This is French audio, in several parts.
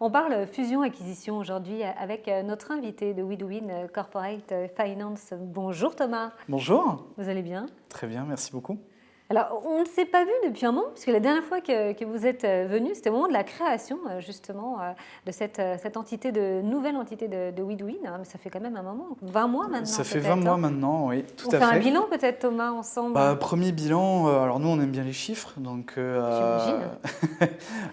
On parle fusion-acquisition aujourd'hui avec notre invité de WeDoWin Corporate Finance. Bonjour Thomas. Bonjour. Vous allez bien? Très bien, merci beaucoup. Alors, on ne s'est pas vu depuis un moment, puisque la dernière fois que vous êtes venu, c'était au moment de la création, justement, de cette entité, nouvelle entité de WeDoWin. Mais ça fait quand même un moment, 20 mois maintenant. Ça fait 20 mois maintenant, oui, tout à fait. On fait un bilan peut-être, Thomas, ensemble? Premier bilan, alors nous on aime bien les chiffres, donc J'imagine.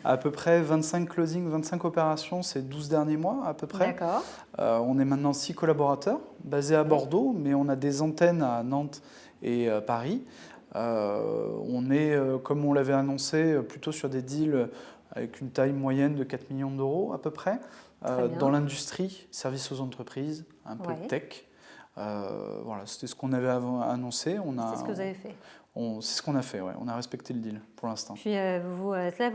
à peu près 25 closings, 25 opérations ces 12 derniers mois à peu près. D'accord. On est maintenant 6 collaborateurs, basés à Bordeaux, mais on a des antennes à Nantes et Paris. On est, comme on l'avait annoncé, plutôt sur des deals avec une taille moyenne de 4 millions d'euros à peu près, dans l'industrie, services aux entreprises, un peu de tech. Voilà, c'était ce qu'on avait annoncé. C'est ce que vous avez fait. C'est ce qu'on a fait, ouais. On a respecté le deal pour l'instant. Puis vous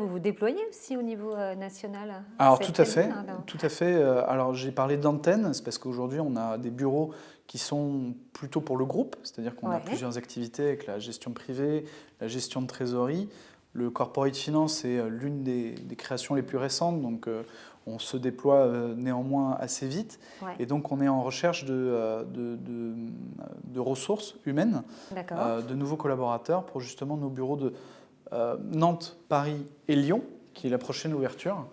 vous déployez aussi au niveau national? Alors tout à fait, tout à fait. Alors j'ai parlé d'antennes, c'est parce qu'aujourd'hui on a des bureaux qui sont plutôt pour le groupe, c'est-à-dire qu'on a plusieurs activités avec la gestion privée, la gestion de trésorerie. Le corporate finance est l'une des créations les plus récentes, donc on se déploie néanmoins assez vite. Et donc on est en recherche de ressources humaines, de nouveaux collaborateurs pour justement nos bureaux de Nantes, Paris et Lyon, qui est la prochaine ouverture.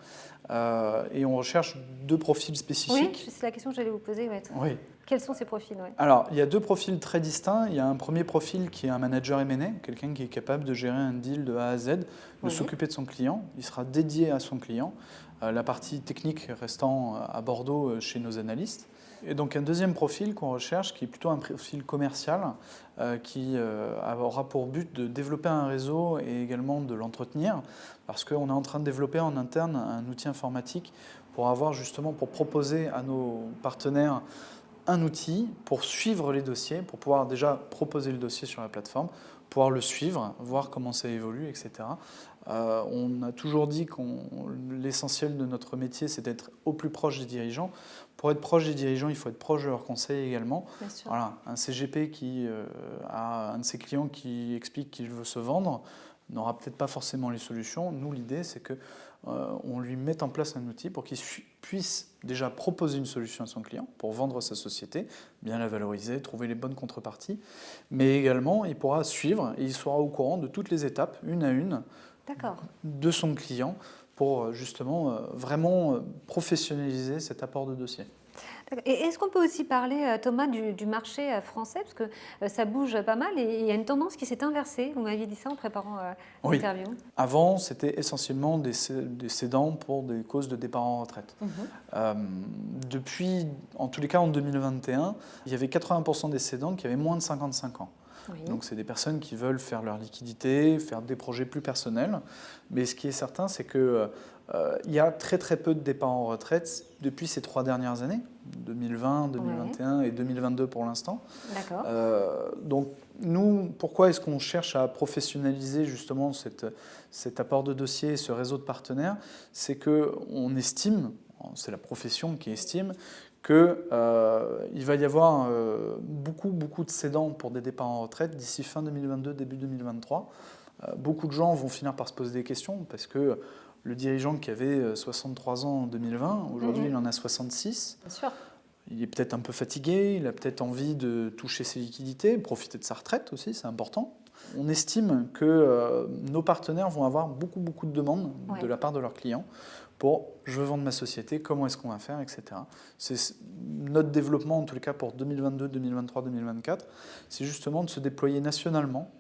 Et on recherche 2 profils spécifiques. Oui, c'est la question que j'allais vous poser. Oui. Quels sont ces profils? Alors, il y a 2 profils très distincts. Il y a un premier profil qui est un manager M&A, quelqu'un qui est capable de gérer un deal de A à Z, de s'occuper de son client. Il sera dédié à son client. La partie technique restant à Bordeaux chez nos analystes. Et donc un deuxième profil qu'on recherche, qui est plutôt un profil commercial, qui aura pour but de développer un réseau et également de l'entretenir, parce qu'on est en train de développer en interne un outil informatique pour proposer à nos partenaires un outil pour suivre les dossiers, pour pouvoir déjà proposer le dossier sur la plateforme, pouvoir le suivre, voir comment ça évolue, etc. On a toujours dit que l'essentiel de notre métier, c'est d'être au plus proche des dirigeants. Pour être proche des dirigeants, il faut être proche de leurs conseils également. Voilà, un CGP qui a un de ses clients qui explique qu'il veut se vendre n'aura peut-être pas forcément les solutions. Nous, l'idée, c'est qu'on lui mette en place un outil pour qu'il puisse déjà proposer une solution à son client pour vendre sa société, bien la valoriser, trouver les bonnes contreparties, mais également, il pourra suivre et il sera au courant de toutes les étapes, une à une, de son client pour justement vraiment professionnaliser cet apport de dossier. Et est-ce qu'on peut aussi parler, Thomas, du marché français? Parce que ça bouge pas mal et il y a une tendance qui s'est inversée. Vous m'aviez dit ça en préparant l'interview. Avant, c'était essentiellement des cédants pour des causes de départ en retraite. Depuis, en tous les cas en 2021, il y avait 80% des cédants qui avaient moins de 55 ans. Donc c'est des personnes qui veulent faire leur liquidité, faire des projets plus personnels. Mais ce qui est certain, c'est qu'il y a très très peu de départs en retraite depuis ces 3 dernières années, 2020, 2021 et 2022 pour l'instant. Donc nous, pourquoi est-ce qu'on cherche à professionnaliser justement cet apport de dossier, ce réseau de partenaires? C'est qu'on estime, c'est la profession qui estime, qu'il va y avoir beaucoup de cédants pour des départs en retraite d'ici fin 2022, début 2023. Beaucoup de gens vont finir par se poser des questions parce que le dirigeant qui avait 63 ans en 2020, aujourd'hui il en a 66. Bien sûr. Il est peut-être un peu fatigué, il a peut-être envie de toucher ses liquidités, profiter de sa retraite aussi, c'est important. On estime que nos partenaires vont avoir beaucoup de demandes de la part de leurs clients pour « je veux vendre ma société, comment est-ce qu'on va faire ?» etc. C'est notre développement, en tous les cas pour 2022, 2023, 2024, c'est justement de se déployer nationalement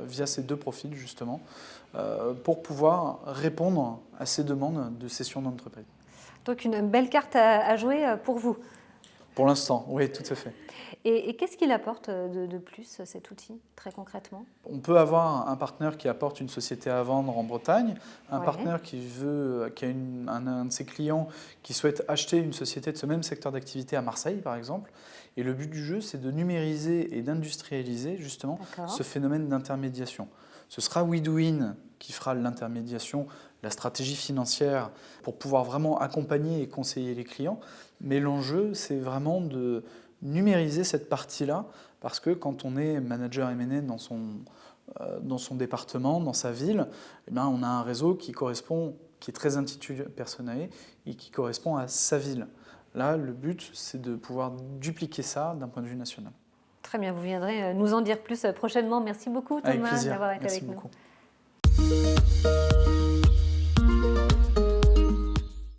via ces 2 profils justement pour pouvoir répondre à ces demandes de cession d'entreprise. Donc une belle carte à jouer pour vous. Pour l'instant, oui, tout à fait. Et qu'est-ce qu'il apporte de plus, cet outil, très concrètement? On peut avoir un partenaire qui apporte une société à vendre en Bretagne, un partenaire qui a un de ses clients qui souhaite acheter une société de ce même secteur d'activité à Marseille, par exemple. Et le but du jeu, c'est de numériser et d'industrialiser justement ce phénomène d'intermédiation. Ce sera WeDoWin qui fera l'intermédiation, la stratégie financière pour pouvoir vraiment accompagner et conseiller les clients. Mais l'enjeu, c'est vraiment de numériser cette partie-là parce que quand on est manager M&A dans son département, dans sa ville, eh bien, on a un réseau qui correspond qui est très intitulé Personae et qui correspond à sa ville. Là, le but, c'est de pouvoir dupliquer ça d'un point de vue national. Très bien, vous viendrez nous en dire plus prochainement. Merci beaucoup Thomas d'avoir été avec nous. Merci beaucoup.